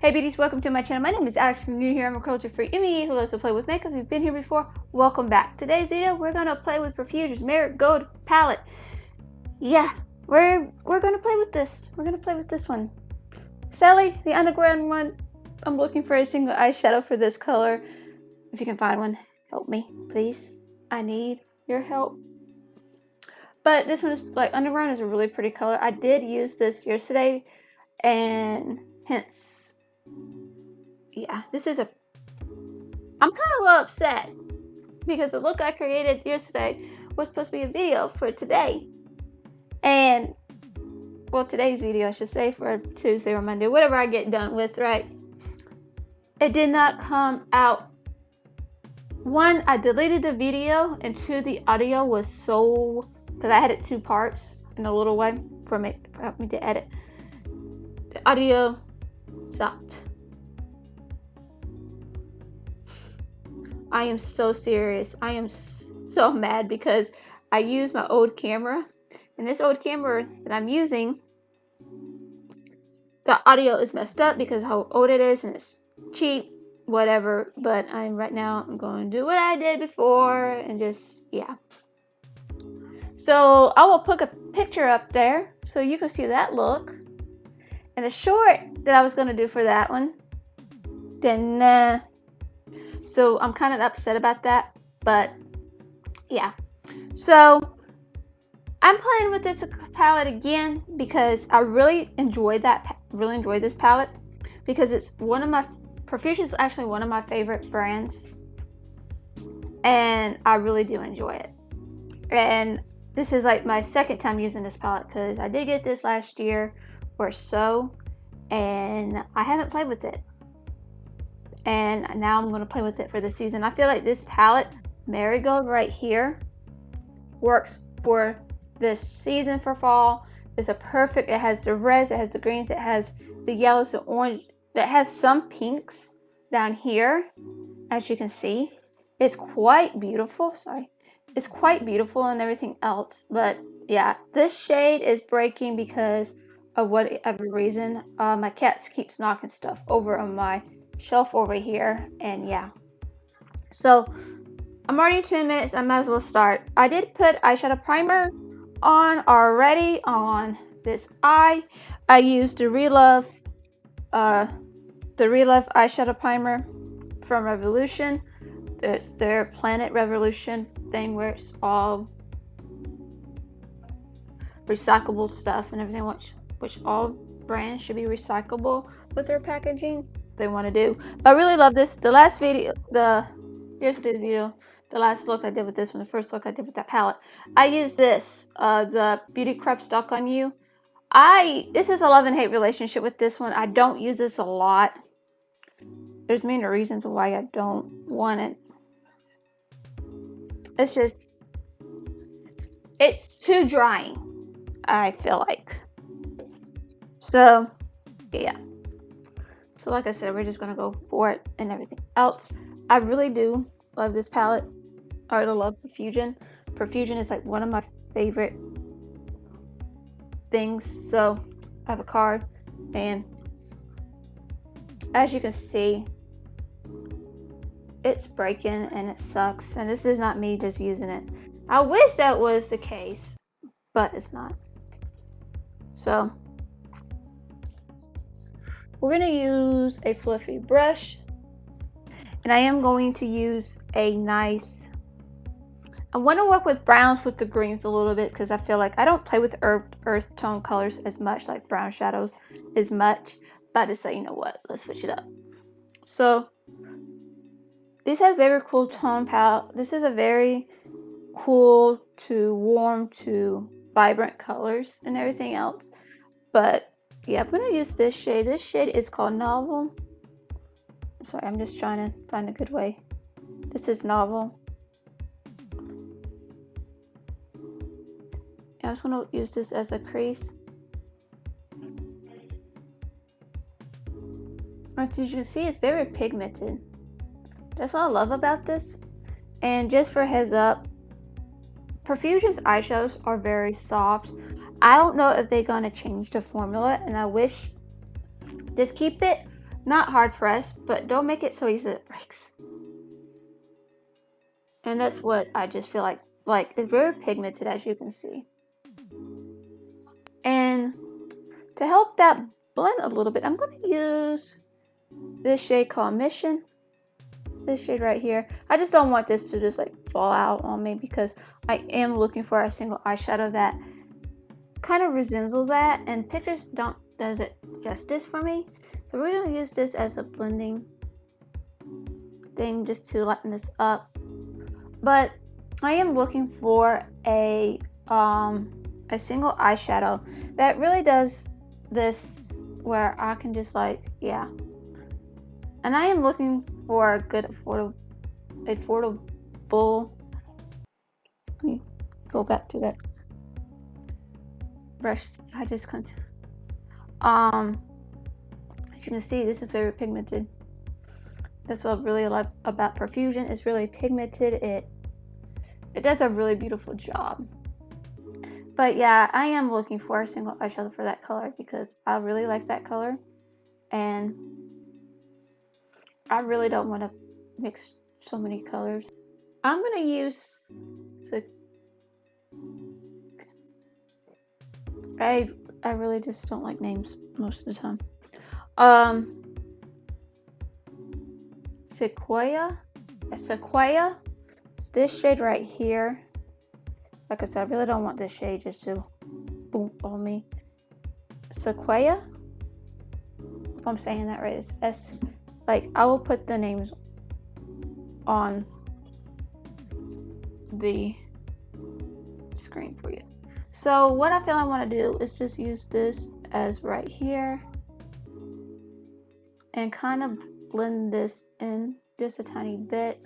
Hey beauties, welcome to my channel. My name is Alex from New here. I'm a cruelty free ME who loves to play with makeup. If you've been here before, welcome back. Today's video, we're gonna play with Profusion's Marigold palette. Yeah, we're gonna play with this. We're gonna play with this one. Sally, the underground one. I'm looking for a single eyeshadow for this color. If you can find one, help me, please. I need your help. But this one is like underground is a really pretty color. I did use this yesterday, and hence. Yeah, this is I'm kind of a little upset because the look I created yesterday was supposed to be a video for today. And, well, today's video, I should say, for Tuesday or Monday, whatever I get done with, right? It did not come out. One, I deleted the video, and two, the audio was so, because I had it two parts in a little way for me to edit. The audio stopped. I am so serious. I am so mad because I used my old camera, and this old camera that I'm using, the audio is messed up because how old it is and it's cheap, whatever. But I'm going to do what I did before and just, yeah. So I will put a picture up there so you can see that look. And the short that I was going to do for that one, then so I'm kind of upset about that, but yeah. So I'm playing with this palette again because I really enjoy this palette because it's one of my, Profusion is actually one of my favorite brands, and I really do enjoy it. And this is like my second time using this palette because I did get this last year or so, and I haven't played with it. And now I'm going to play with it for the season. I feel like this palette, Marigold right here, works for this season for fall. It's a perfect, it has the reds, it has the greens, it has the yellows, the orange, that has some pinks down here, as you can see. It's quite beautiful, sorry. It's quite beautiful and everything else. But yeah, this shade is breaking because of whatever reason. My cat keeps knocking stuff over on my shelf over here, and yeah. So I'm already 2 minutes. I might as well start. I did put eyeshadow primer on already on this eye. I used the Relove eyeshadow primer from Revolution. It's their Planet Revolution thing where it's all recyclable stuff and everything, which all brands should be recyclable with their packaging. They want to do. But I really love this. The last video, yesterday's video, the last look I did with this one, the first look I did with that palette, I used this, the Beauty Crepe Stuck on You. This is a love and hate relationship with this one. I don't use this a lot. There's many reasons why I don't want it. It's just, it's too drying, I feel like. So, yeah. So like I said, we're just going to go for it and everything else. I really do love this palette. I really love Profusion. Profusion is like one of my favorite things. So I have a card, and as you can see, it's breaking and it sucks. And this is not me just using it. I wish that was the case, but it's not. So we're going to use a fluffy brush, and I am going to use a nice, I want to work with browns with the greens a little bit because I feel like I don't play with earth tone colors as much, like brown shadows as much, but I just say, you know what, let's switch it up. So this has very cool tone palette. This is a very cool to warm to vibrant colors and everything else, but yeah, I'm going to use this shade. This shade is called Novel. I'm sorry, I'm just trying to find a good way. This is Novel. I'm just going to use this as a crease. As you can see, it's very pigmented. That's what I love about this. And just for heads up, Profusion's eyeshadows are very soft. I don't know if they're going to change the formula, and I wish just keep it not hard pressed, but don't make it so easy that it breaks. And that's what I just feel like it's very pigmented, as you can see. And to help that blend a little bit, I'm going to use this shade called Mission. It's this shade right here. I just don't want this to just like fall out on me because I am looking for a single eyeshadow that kind of resembles that, and pictures does it justice for me. So we're going to use this as a blending thing just to lighten this up. But I am looking for a single eyeshadow that really does this where I can just like, yeah. And I am looking for a good affordable. Let me go back to that brush I just couldn't. As you can see, this is very pigmented. That's what I really like about Profusion. It's really pigmented. It does a really beautiful job. But yeah, I am looking for a single eyeshadow for that color because I really like that color, and I really don't want to mix so many colors. I'm gonna use the I really just don't like names most of the time. Sequoia. It's this shade right here. Like I said, I really don't want this shade just to boom on me. Sequoia. If I'm saying that right, it's S. Like, I will put the names on the screen for you. So what I feel I want to do is just use this as right here and kind of blend this in just a tiny bit.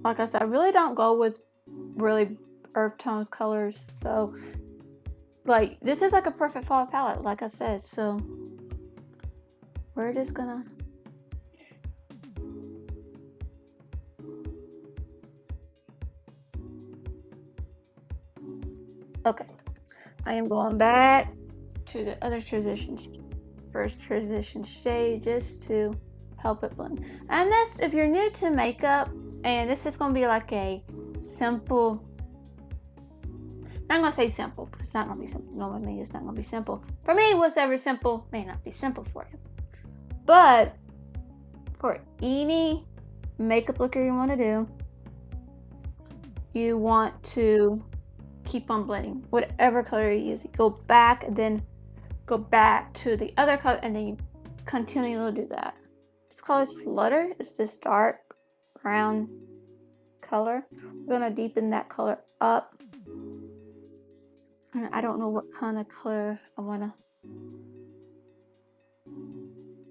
Like I said, I really don't go with really earth tones colors, so like this is like a perfect fall palette, like I said. So we're just gonna okay, I am going back to the other first transition shade just to help it blend. And this, if you're new to makeup, and this is going to be like a simple, not going to say simple, but it's not going to be simple. Normally it's not going to be simple. For me, whatever simple may not be simple for you. But for any makeup look you want to do, you want to keep on blending. Whatever color you're using, go back and then go back to the other color, and then you continue to do that. This color is Flutter. It's this dark brown color. We're gonna deepen that color up. And I don't know what kind of color I wanna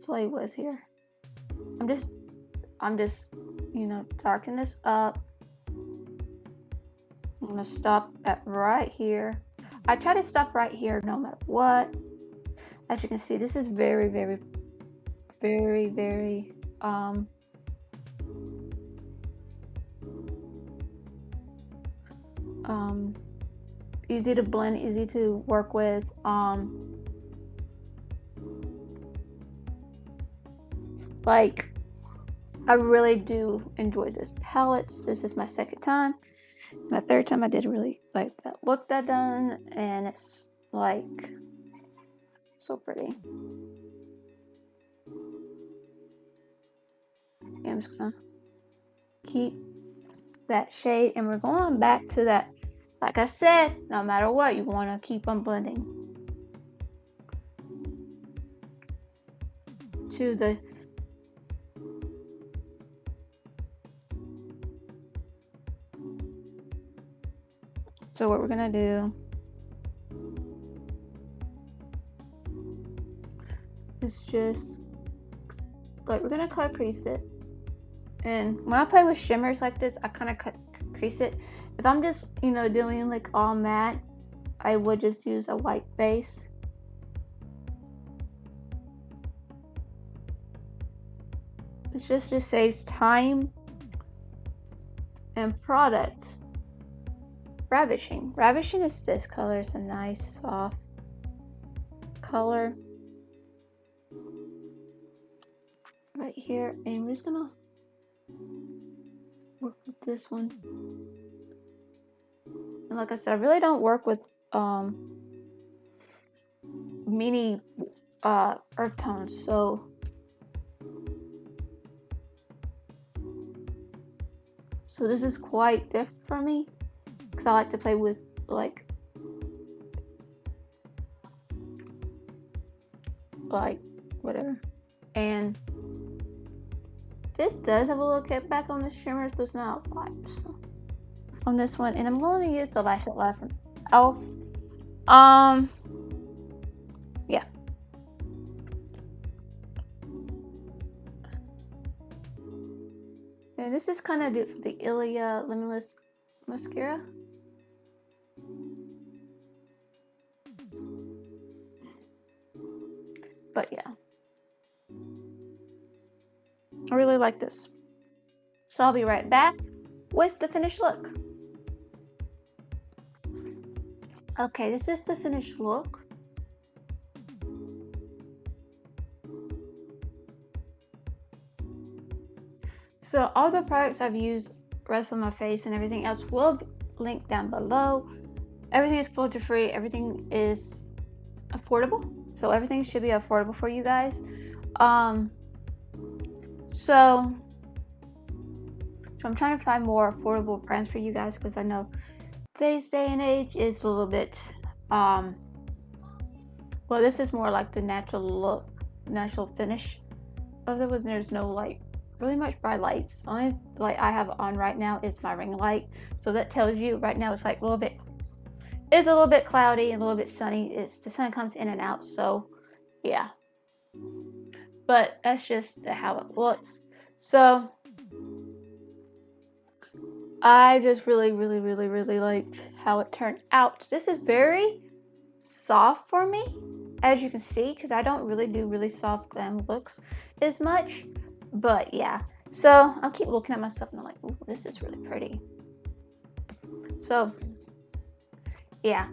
play with here. I'm just, you know, darken this up. I'm gonna stop at right here. I try to stop right here no matter what. As you can see, this is very, very, very, very easy to blend, easy to work with. Like, I really do enjoy this palette. This is my second time. My third time I did really like that look that done, and it's like so pretty. I'm just gonna keep that shade, and we're going back to that. Like I said, no matter what, you want to keep on blending to the so what we're gonna do is just like, we're gonna cut crease it. And when I play with shimmers like this, I kind of cut crease it. If I'm just, you know, doing like all matte, I would just use a white base. It just saves time and product Ravishing. Ravishing is this color. It's a nice soft color right here, and we're just gonna work with this one. And like I said, I really don't work with many earth tones, so this is quite different for me because I like to play with like whatever. And this does have a little kickback on the shimmers, but it's not a lot. So on this one, and I'm going to use the Lash from Elf. Yeah. And this is kind of for the Ilia Limitless Mascara. But yeah, I really like this. So I'll be right back with the finished look. Okay, this is the finished look. So all the products I've used, rest of my face and everything else will be linked down below. Everything is cruelty free, everything is affordable. So everything should be affordable for you guys. So I'm trying to find more affordable brands for you guys because I know today's day and age is a little bit, well, this is more like the natural look, natural finish of it, when there's no like really much bright lights. The only light I have on right now is my ring light. So that tells you right now it's like a little bit cloudy and a little bit sunny. The sun comes in and out, so yeah. But that's just how it looks. So I just really liked how it turned out. This is very soft for me, as you can see, because I don't really do really soft glam looks as much. But yeah, so I'll keep looking at myself and I'm like, ooh, this is really pretty. So yeah,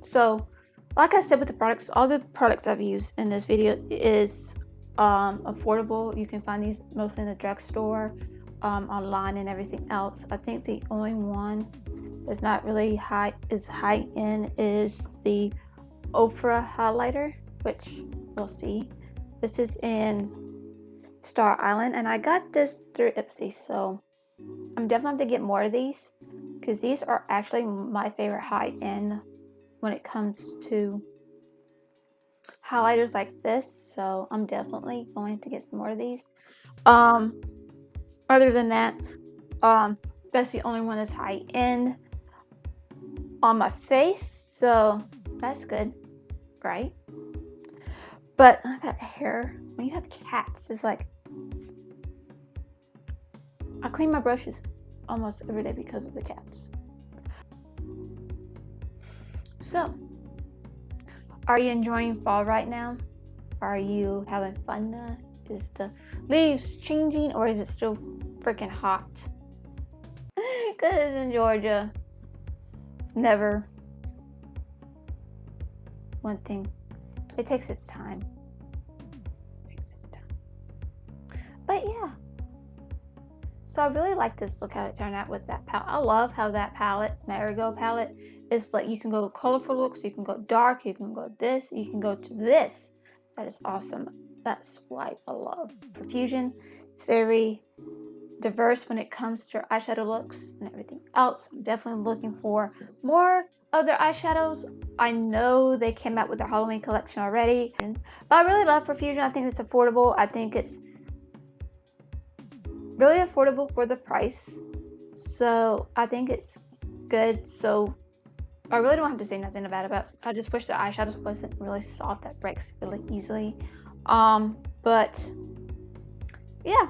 so like I said with the products, all the products I've used in this video is affordable. You can find these mostly in the drugstore, online and everything else. I think the only one that's not really high end is the Ofra highlighter, which we'll see. This is in Star Island, and I got this through Ipsy, so I'm definitely going to get more of these because these are actually my favorite high end when it comes to highlighters like this. So I'm definitely going to get some more of these. Other than that, that's the only one that's high end on my face, so that's good, right? But I got hair. When you have cats, it's like, I clean my brushes almost every day because of the cats. So, are you enjoying fall right now? Are you having fun now? Is the leaves changing, or is it still freaking hot? Because in Georgia, never one thing. It takes its time. But yeah. So I really like this look how it turned out with that palette. I love how that palette, Marigold palette, is like you can go colorful looks, you can go dark, you can go this, you can go to this. That is awesome. That's why I love Profusion. It's very diverse when it comes to eyeshadow looks and everything else. I'm definitely looking for more of their eyeshadows. I know they came out with their Halloween collection already, but I really love Profusion. I think it's affordable. I think it's really affordable for the price, so I think it's good. So I really don't have to say nothing about it. I just wish the eyeshadows wasn't really soft. That breaks really easily. But yeah.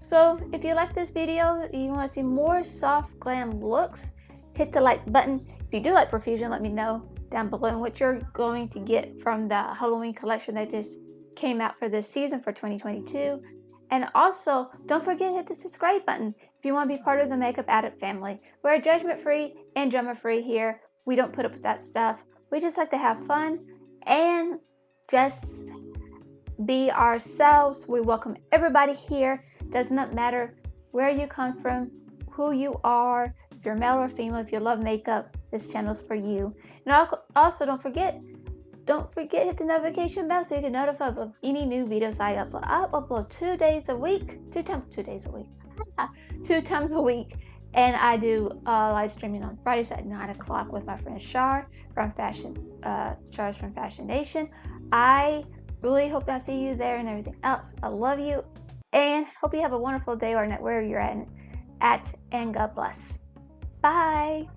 So if you like this video, you want to see more soft glam looks, hit the like button. If you do like Profusion, let me know down below what you're going to get from the Halloween collection that just came out for this season for 2022. And also, don't forget to hit the subscribe button if you want to be part of the Makeup Addict family. We're judgment-free and drama-free here. We don't put up with that stuff. We just like to have fun and just be ourselves. We welcome everybody here. Does not matter where you come from, who you are, if you're male or female, if you love makeup, this channel's for you. And also don't forget hit the notification bell so you get notified of any new videos I upload. I upload 2 days a week, 2 times a week, and I do live streaming on Fridays at 9 o'clock with my friend Shar from Shar's from Fashion Nation. I really hope I see you there and everything else. I love you and hope you have a wonderful day or night wherever you're at, and God bless. Bye.